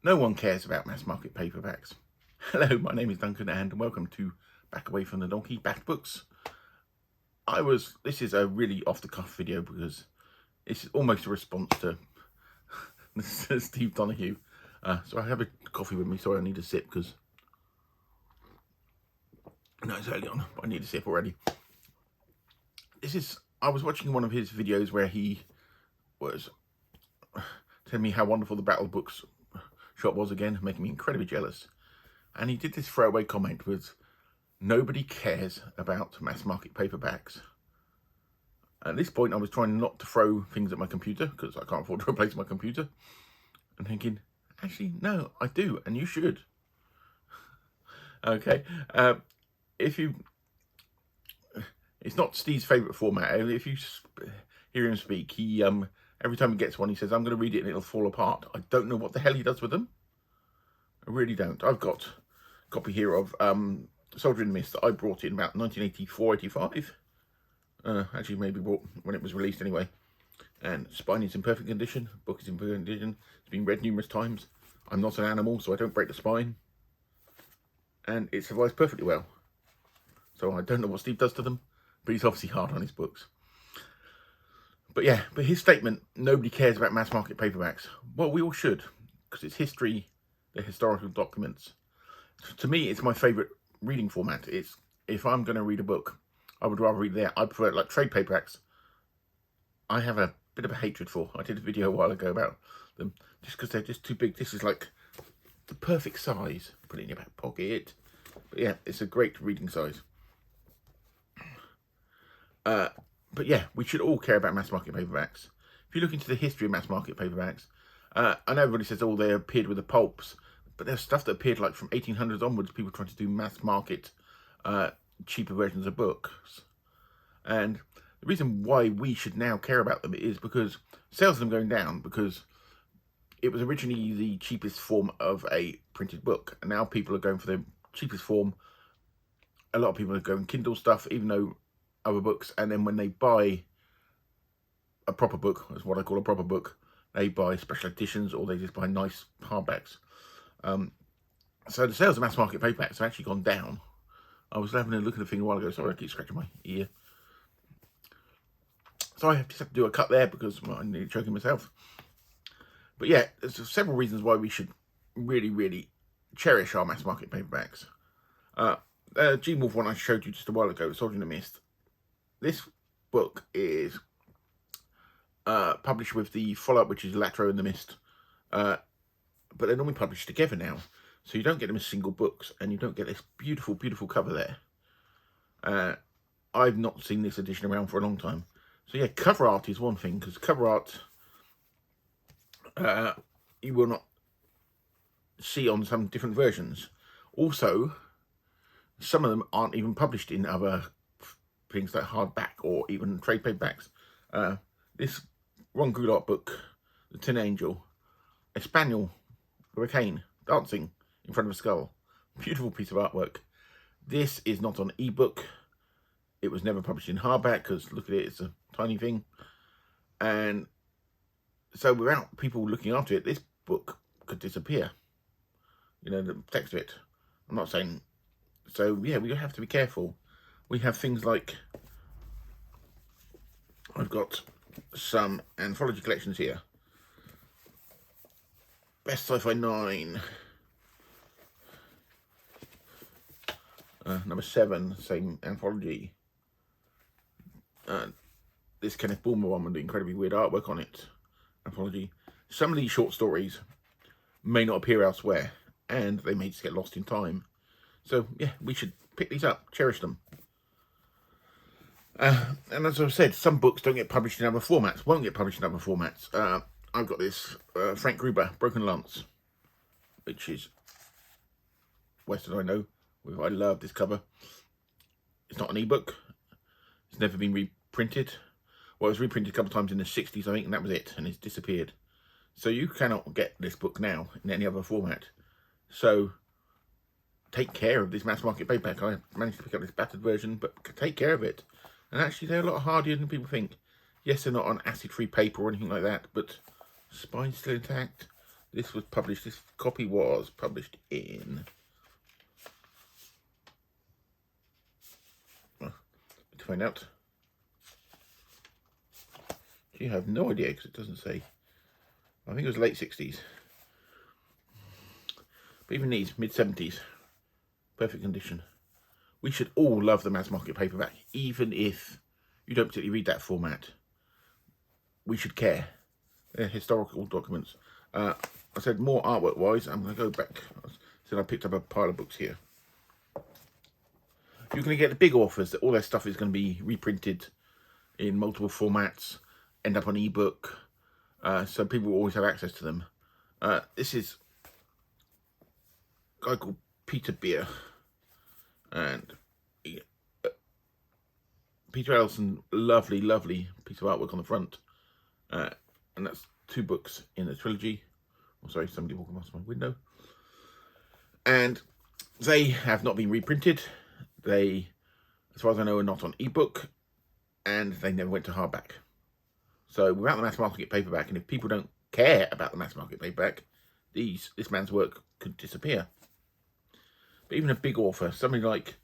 No one cares about mass market paperbacks. Hello, my name is Duncan and welcome to Back Away from the Donkey, Back Books. This is a really off-the-cuff video because it's almost a response to Steve Donahue. So I have a coffee with me, so I need a sip because, no, it's early on, but I need a sip already. I was watching one of his videos where he was telling me how wonderful the Battle Books shop was again, making me incredibly jealous. And he did this throwaway comment with, nobody cares about mass market paperbacks. At this point, I was trying not to throw things at my computer because I can't afford to replace my computer. And thinking, actually, no, I do, and you should. Okay, it's not Steve's favourite format. If you hear him speak, he every time he gets one, he says, I'm going to read it and it'll fall apart. I don't know what the hell he does with them. I really don't. I've got a copy here of Soldier in the Mist that I brought in about 1984-85. Actually, maybe bought when it was released anyway. And spine is in perfect condition. Book is in perfect condition. It's been read numerous times. I'm not an animal, so I don't break the spine. And it survives perfectly well. So I don't know what Steve does to them, but he's obviously hard on his books. But yeah, but his statement, nobody cares about mass market paperbacks. Well, we all should, because it's history, they're historical documents. To me, it's my favourite reading format. If I'm going to read a book, I would rather read there. I prefer it like trade paperbacks. I have a bit of a hatred for. I did a video a while ago about them, just because they're just too big. This is like the perfect size. Put it in your back pocket. But yeah, it's a great reading size. But yeah, we should all care about mass market paperbacks. If you look into the history of mass market paperbacks, I know everybody says, oh, they appeared with the pulps, but there's stuff that appeared like from 1800s onwards, people trying to do mass market, cheaper versions of books. And the reason why we should now care about them is because sales of them going down, because it was originally the cheapest form of a printed book, and now people are going for the cheapest form. A lot of people are going Kindle stuff, even though other books, and then when they buy a proper book, that's what I call a proper book, they buy special editions or they just buy nice hardbacks. So the sales of mass market paperbacks have actually gone down. I was having a look at the thing a while ago. Sorry, I keep scratching my ear. So I just have to do a cut there because I'm nearly choking myself. But yeah, there's several reasons why we should really, really cherish our mass market paperbacks. Gene Wolfe one I showed you just a while ago, Soldier in the Mist. This book is published with the follow-up, which is Latro in the Mist. But they're normally published together now. So you don't get them as single books, and you don't get this beautiful, beautiful cover there. I've not seen this edition around for a long time. So yeah, cover art is one thing, because cover art you will not see on some different versions. Also, some of them aren't even published in other things like hardback or even trade paperbacks. This Ron Goulart book, The Tin Angel, a spaniel with a cane dancing in front of a skull. Beautiful piece of artwork. This is not on ebook. It was never published in hardback because look at it, it's a tiny thing. And so without people looking after it, this book could disappear. You know, the text of it. I'm not saying. So yeah, we have to be careful. We have things like, I've got some anthology collections here. Best Sci-Fi 9. Number 7, same anthology. This Kenneth Bulmer one with the incredibly weird artwork on it. Anthology. Some of these short stories may not appear elsewhere, and they may just get lost in time. So yeah, we should pick these up, cherish them. And as I've said, some books don't get published in other formats, won't get published in other formats. I've got this Frank Gruber, Broken Lance, which is Western, I know. I love this cover. It's not an ebook. It's never been reprinted. Well, it was reprinted a couple of times in the 60s, I think, and that was it, and it's disappeared. So you cannot get this book now in any other format. So take care of this mass market paperback. I managed to pick up this battered version, but take care of it. And actually, they're a lot hardier than people think. Yes, they're not on acid-free paper or anything like that, but spine's still intact. This was published, this copy was published in... to find out. You have no idea because it doesn't say. I think it was late 60s. But even these, mid-70s. Perfect condition. We should all love the Mass Market Paperback, even if you don't particularly read that format. We should care. They're historical documents. I said more artwork-wise. I'm going to go back. I said I picked up a pile of books here. You're going to get the big authors that all their stuff is going to be reprinted in multiple formats, end up on ebook, so people will always have access to them. This is a guy called Peter Beer, and Peter Ellison, lovely piece of artwork on the front, and that's 2 books in the trilogy. Oh, sorry, somebody walking past my window. And they have not been reprinted. They, as far as I know, are not on ebook, and they never went to hardback. So without the Mass Market Paperback, and if people don't care about the Mass Market Paperback, this man's work could disappear. But even a big author, somebody like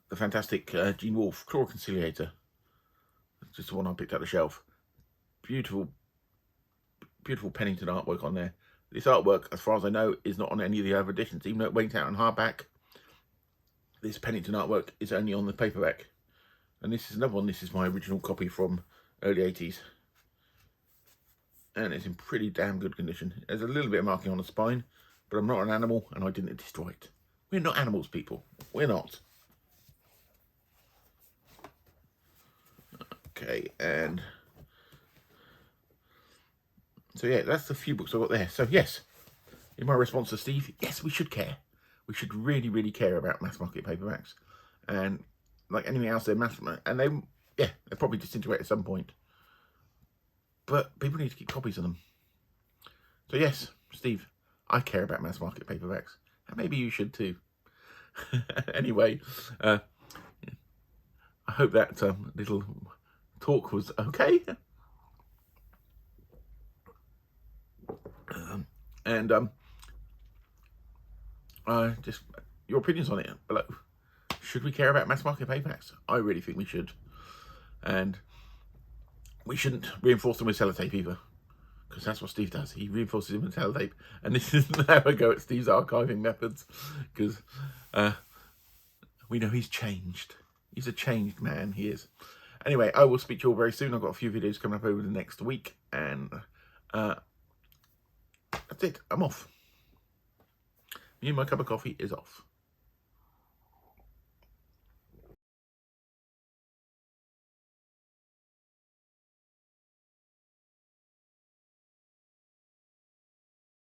the fantastic Gene Wolfe, Claw Conciliator, just the one I picked out the shelf. Beautiful Pennington artwork on there. This artwork, as far as I know, is not on any of the other editions, even though it went out on hardback. This Pennington artwork is only on the paperback. And this is another one. This is my original copy from early 80s. And it's in pretty damn good condition. There's a little bit of marking on the spine, but I'm not an animal and I didn't destroy it. We're not animals, people. We're not. Okay, and so yeah, that's the few books I've got there. So yes, in my response to Steve, yes, we should care. We should really care about Mass Market Paperbacks. And like anything else, they're and they'll probably disintegrate at some point. But people need to keep copies of them. So yes, Steve, I care about Mass Market Paperbacks. And maybe you should too. Anyway, I hope that little talk was okay. Just your opinions on it below. Should we care about Mass Market Paperbacks? I really think we should. And we shouldn't reinforce them with sellotape either, because that's what Steve does. He reinforces them with sellotape. And this is now a go at Steve's archiving methods, because we know he's changed. He's a changed man, he is. Anyway, I will speak to you all very soon. I've got a few videos coming up over the next week, and that's it. I'm off. Me and my cup of coffee is off.